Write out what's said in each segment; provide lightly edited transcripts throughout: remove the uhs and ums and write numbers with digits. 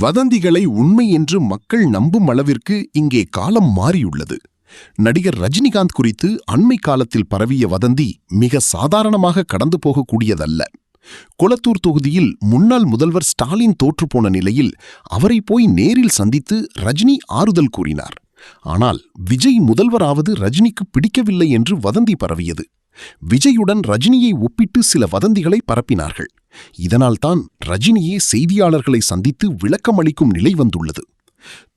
வதந்திகளை உண்மை என்று மக்கள் நம்பும் அளவிற்கு இங்கே காலம் மாறியுள்ளது. நடிகர் ரஜினிகாந்த் குறித்து அண்மை காலத்தில் பரவிய வதந்தி மிக சாதாரணமாக கடந்து போகக்கூடியதல்ல. கொளத்தூர் தொகுதியில் முன்னாள் முதல்வர் ஸ்டாலின் தோற்றுப்போன நிலையில் அவரை போய் நேரில் சந்தித்து ரஜினி ஆறுதல் கூறினார். ஆனால் விஜய் முதல்வராவது ரஜினிக்கு பிடிக்கவில்லை என்று வதந்தி பரவியது. விஜயுடன் ரஜினியை ஒப்பிட்டு சில வதந்திகளை பரப்பினார்கள். இதனால்தான் ரஜினியே செய்தியாளர்களை சந்தித்து விளக்கம் அளிக்கும் நிலை வந்துள்ளது.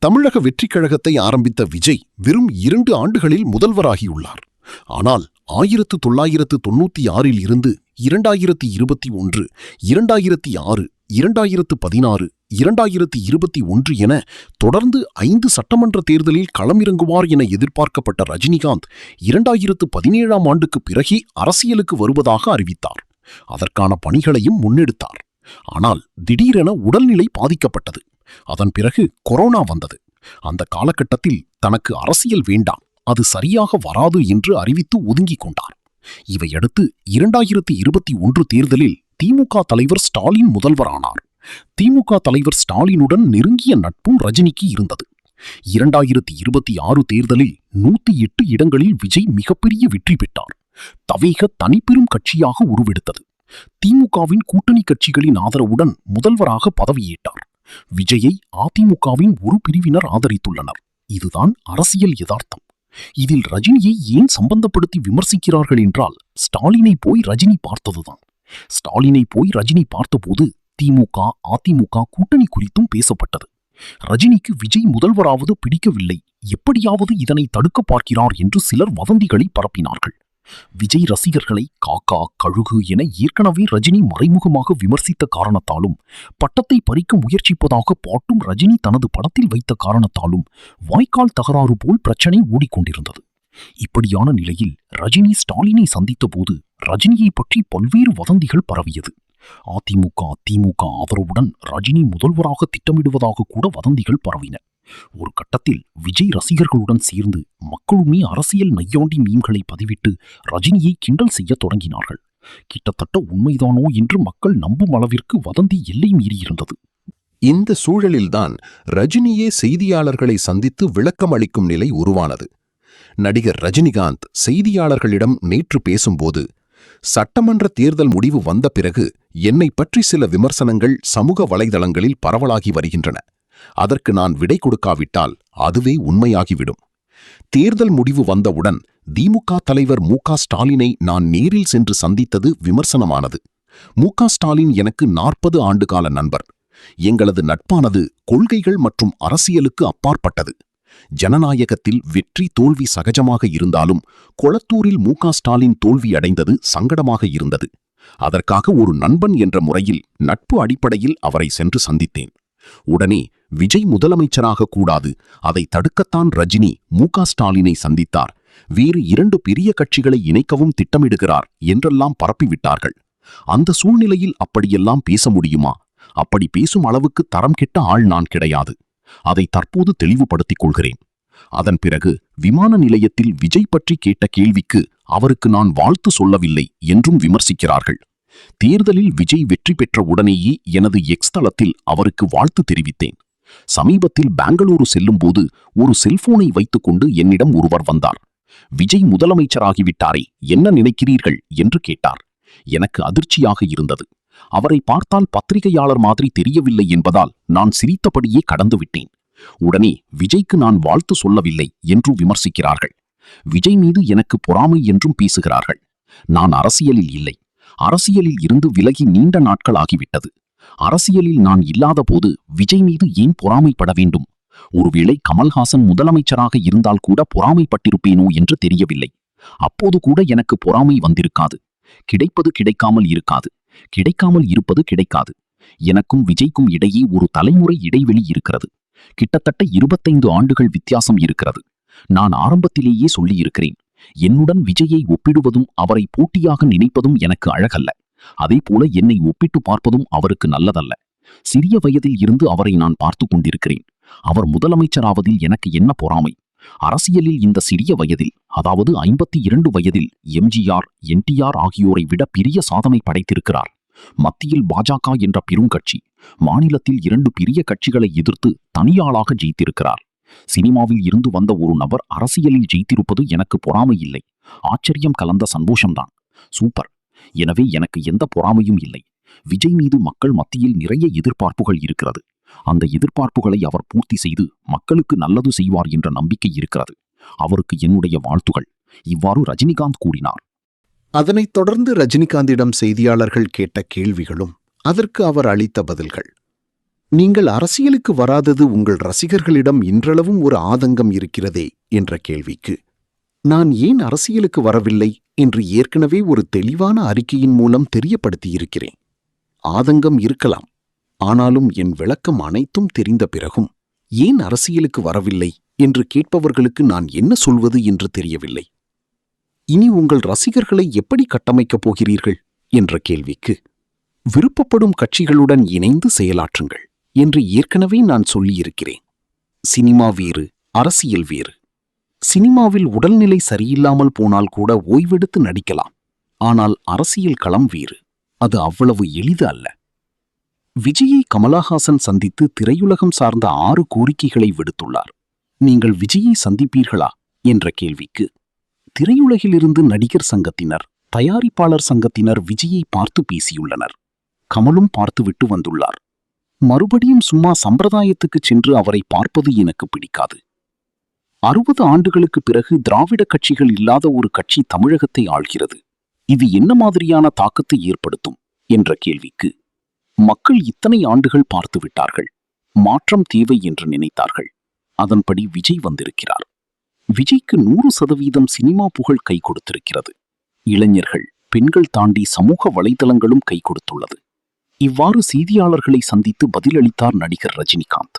தமிழக வெற்றிக் கழகத்தை ஆரம்பித்த விஜய் வெறும் 2 ஆண்டுகளில் முதல்வராகியுள்ளார். ஆனால் 1996 இருந்து 2021, 2006, 2016, 2021 என தொடர்ந்து 5 சட்டமன்ற தேர்தலில் களமிறங்குவார் என எதிர்பார்க்கப்பட்ட ரஜினிகாந்த் 2017ஆம் ஆண்டுக்கு பிறகே அரசியலுக்கு வருவதாக அறிவித்தார். அதற்கான பணிகளையும் முன்னெடுத்தார். ஆனால் திடீரென உடல்நிலை பாதிக்கப்பட்டது. அதன் பிறகு கொரோனா வந்தது. அந்த காலகட்டத்தில் தனக்கு அரசியல் வேண்டாம், அது சரியாக வராது என்று அறிவித்து ஒதுங்கிக் கொண்டார். இவையடுத்து 2021 தேர்தலில் திமுக தலைவர் ஸ்டாலின் முதல்வரானார். திமுக தலைவர் ஸ்டாலினுடன் நெருங்கிய நட்பும் ரஜினிக்கு இருந்தது. 2026 தேர்தலில் 108 இடங்களில் விஜய் மிகப்பெரிய வெற்றி பெற்றார். தவேக தனிப்பெரும் கட்சியாக உருவெடுத்தது. திமுகவின் கூட்டணி கட்சிகளின் ஆதரவுடன் முதல்வராக பதவியேற்றார். விஜயை அதிமுகவின் ஒரு பிரிவினர் ஆதரித்துள்ளனர். இதுதான் அரசியல் யதார்த்தம். இதில் ரஜினியை ஏன் சம்பந்தப்படுத்தி விமர்சிக்கிறார்கள் என்றால், ஸ்டாலினை போய் ரஜினி பார்த்ததுதான். ஸ்டாலினை போய் ரஜினி பார்த்தபோது திமுக அதிமுக கூட்டணி குறித்தும் பேசப்பட்டது. ரஜினிக்கு விஜய் முதல்வராவது பிடிக்கவில்லை, எப்படியாவது இதனை தடுக்க பார்க்கிறார் என்று சிலர் வதந்திகளை பரப்பினார்கள். விஜய் ரசிகர்களை காக்கா கழுகு என ஏற்கனவே ரஜினி மறைமுகமாக விமர்சித்த காரணத்தாலும், பட்டத்தை பறிக்க முயற்சிப்பதாக பாட்டும் ரஜினி தனது படத்தில் வைத்த காரணத்தாலும் வாய்க்கால் தகராறு போல் பிரச்சனை ஓடிக்கொண்டிருந்தது. இப்படியான நிலையில் ரஜினி ஸ்டாலினை சந்தித்த போது ரஜினியை பற்றி பல்வேறு வதந்திகள் பரவியது. அதிமுக திமுக ஆதரவுடன் ரஜினி முதல்வராக திட்டமிடுவதாக கூட வதந்திகள் பரவின. ஒரு கட்டத்தில் விஜய் ரசிகர்களுடன் சேர்ந்து மக்களுமே அரசியல் நையாண்டி மீம்களை பதிவிட்டு ரஜினியை கிண்டல் செய்ய தொடங்கினார்கள். கிட்டத்தட்ட உண்மைதானோ என்று மக்கள் நம்பும் அளவிற்கு வதந்தி எல்லை மீறியிருந்தது. இந்த சூழலில்தான் ரஜினியே செய்தியாளர்களை சந்தித்து விளக்கம் அளிக்கும் நிலை உருவானது. நடிகர் ரஜினிகாந்த் செய்தியாளர்களிடம் நேற்று பேசும்போது, சட்டமன்ற தேர்தல் முடிவு வந்த பிறகு என்னை பற்றி சில விமர்சனங்கள் சமூக வலைதளங்களில் பரவலாகி வருகின்றன. அதற்கு நான் விடை கொடுக்காவிட்டால் அதுவே உண்மையாகிவிடும். தேர்தல் முடிவு வந்தவுடன் திமுக தலைவர் மு.க. ஸ்டாலினை நான் நேரில் சென்று சந்தித்தது விமர்சனமானது. மு.க. ஸ்டாலின் எனக்கு 40 ஆண்டுகால நண்பர். எங்களது நட்பானது கொள்கைகள் மற்றும் அரசியலுக்கு அப்பாற்பட்டது. ஜனநாயகத்தில் வெற்றி தோல்வி சகஜமாக இருந்தாலும் கொளத்தூரில் மு.க. ஸ்டாலின் தோல்வி அடைந்தது சங்கடமாக இருந்தது. அதற்காக ஒரு நண்பன் என்ற முறையில் நட்பு அடிப்படையில் அவரை சென்று சந்தித்தேன். உடனே விஜய் முதலமைச்சராக கூடாது, அதை தடுக்கத்தான் ரஜினி மு.க. ஸ்டாலினை சந்தித்தார், வேறு 2 பெரிய கட்சிகளை இணைக்கவும் திட்டமிடுகிறார் என்றெல்லாம் பரப்பிவிட்டார்கள். அந்த சூழ்நிலையில் அப்படியெல்லாம் பேச முடியுமா? அப்படி பேசும் அளவுக்கு தரம் கெட்ட ஆள் நான் கிடையாது. அதை தற்போது தெளிவுபடுத்திக் கொள்கிறேன். அதன் பிறகு விமான நிலையத்தில் விஜய் பற்றி கேட்ட கேள்விக்கு அவருக்கு நான் வாழ்த்து சொல்லவில்லை என்றும் விமர்சிக்கிறார்கள். தேர்தலில் விஜய் வெற்றி பெற்ற உடனேயே எனது எக்ஸ் தளத்தில் அவருக்கு வாழ்த்து தெரிவித்தேன். சமீபத்தில் பெங்களூரு செல்லும்போது ஒரு செல்போனை வைத்துக்கொண்டு என்னிடம் ஒருவர் வந்தார். விஜய் முதலமைச்சராகிவிட்டாரே, என்ன நினைக்கிறீர்கள் என்று கேட்டார். எனக்கு அதிர்ச்சியாக இருந்தது. அவரை பார்த்தால் பத்திரிகையாளர் மாதிரி தெரியவில்லை என்பதால் நான் சிரித்தபடியே கடந்து விட்டேன். உடனே விஜய்க்கு நான் வாழ்த்து சொல்லவில்லை என்று விமர்சிக்கிறார்கள். விஜய் மீது எனக்கு பொறாமை என்றும் பேசுகிறார்கள். நான் அரசியலில் இல்லை. அரசியலில் இருந்து விலகி நீண்ட நாட்கள் ஆகிவிட்டது. அரசியலில் நான் இல்லாத போது விஜய் மீது ஏன் பொறாமைப்பட வேண்டும்? ஒருவேளை கமல்ஹாசன் முதலமைச்சராக இருந்தால் கூட பொறாமைப்பட்டிருப்பேனோ என்று தெரியவில்லை. அப்போது கூட எனக்கு பொறாமை வந்திருக்காது. கிடைப்பது கிடைக்காமல் இருக்காது, கிடைக்காமல் இருப்பது கிடைக்காது. எனக்கும் விஜய்க்கும் இடையே ஒரு தலைமுறை இடைவெளி இருக்கிறது. கிட்டத்தட்ட 25 ஆண்டுகள் வித்தியாசம் இருக்கிறது. நான் ஆரம்பத்திலேயே சொல்லியிருக்கிறேன், என்னுடன் விஜயை ஒப்பிடுவதும் அவரை போட்டியாக நினைப்பதும் எனக்கு அழகல்ல. அதேபோல என்னை ஒப்பிட்டு பார்ப்பதும் அவருக்கு நல்லதல்ல. சிறிய வயதில் இருந்து அவரை நான் பார்த்து கொண்டிருக்கிறேன். அவர் முதலமைச்சராவதில் எனக்கு என்ன பொறாமை? அரசியலில் இந்த சிறிய வயதில், அதாவது 52 வயதில் எம்ஜிஆர் NTR ஆகியோரை விட பெரிய சாதனை படைத்திருக்கிறார். மத்தியில் பாஜக என்ற பெருங்கட்சி, மாநிலத்தில் 2 பெரிய கட்சிகளை எதிர்த்து தனியாளாக ஜெயித்திருக்கிறார். சினிமாவில் இருந்து வந்த ஒரு நபர் அரசியலில் ஜெயித்திருப்பது எனக்கு பொறாமை இல்லை, ஆச்சரியம் கலந்த சந்தோஷம்தான். சூப்பர். எனவே எனக்கு எந்த பொறாமையும் இல்லை. விஜய் மீது மக்கள் மத்தியில் நிறைய எதிர்பார்ப்புகள் இருக்கிறது. அந்த எதிர்பார்ப்புகளை அவர் பூர்த்தி செய்து மக்களுக்கு நல்லது செய்வார் என்ற நம்பிக்கை இருக்கிறது. அவருக்கு என்னுடைய வாழ்த்துகள். இவ்வாறு ரஜினிகாந்த் கூறினார். அதனைத் தொடர்ந்து ரஜினிகாந்திடம் செய்தியாளர்கள் கேட்ட கேள்விகளும் அதற்கு அவர் அளித்த பதில்கள். நீங்கள் அரசியலுக்கு வராதது உங்கள் ரசிகர்களிடம் இன்றளவும் ஒரு ஆதங்கம் இருக்கிறதே என்ற கேள்விக்கு, நான் ஏன் அரசியலுக்கு வரவில்லை என்று ஏற்கனவே ஒரு தெளிவான அறிக்கையின் மூலம் தெரியப்படுத்தியிருக்கிறேன். ஆதங்கம் இருக்கலாம், ஆனாலும் என் விளக்கம் அனைத்தும் தெரிந்த பிறகும் ஏன் அரசியலுக்கு வரவில்லை என்று கேட்பவர்களுக்கு நான் என்ன சொல்வது என்று தெரியவில்லை. இனி உங்கள் ரசிகர்களை எப்படி கட்டமைக்கப் போகிறீர்கள் என்ற கேள்விக்கு, விருப்பப்படும் கட்சிகளுடன் இணைந்து செயலாற்றுங்கள் என்று ஏற்கனவே நான் சொல்லியிருக்கிறேன். சினிமா வேறு, அரசியல் வேறு. சினிமாவில் உடல்நிலை சரியில்லாமல் போனால் கூட ஓய்வெடுத்து நடிக்கலாம். ஆனால் அரசியல் களம் வேறு. அது அவ்வளவு எளிது அல்ல. விஜயை கமலஹாசன் சந்தித்து திரையுலகம் சார்ந்த 6 கோரிக்கைகளை விடுத்துள்ளார். நீங்கள் விஜயை சந்திப்பீர்களா என்ற கேள்விக்கு, திரையுலகிலிருந்து நடிகர் சங்கத்தினர், தயாரிப்பாளர் சங்கத்தினர் விஜயை பார்த்து பேசியுள்ளனர். கமலும் பார்த்துவிட்டு வந்துள்ளார். மறுபடியும் சும்மா சம்பிரதாயத்துக்கு சென்று அவரை பார்ப்பது எனக்கு பிடிக்காது. 60 ஆண்டுகளுக்கு பிறகு திராவிட கட்சிகள் இல்லாத ஒரு கட்சி தமிழகத்தை ஆள்கிறது. இது என்ன மாதிரியான தாக்கத்தை ஏற்படுத்தும் என்ற கேள்விக்கு, மக்கள் இத்தனை ஆண்டுகள் பார்த்து விட்டார்கள். மாற்றம் தேவை என்று நினைத்தார்கள். அதன்படி விஜய் வந்திருக்கிறார். விஜய்க்கு 100% சினிமா புகழ் கை கொடுத்திருக்கிறது. இளைஞர்கள், பெண்கள் தாண்டி சமூக வலைதளங்களும் கை கொடுத்துள்ளது. இவ்வாறு செய்தியாளர்களை சந்தித்து பதிலளித்தார் நடிகர் ரஜினிகாந்த்.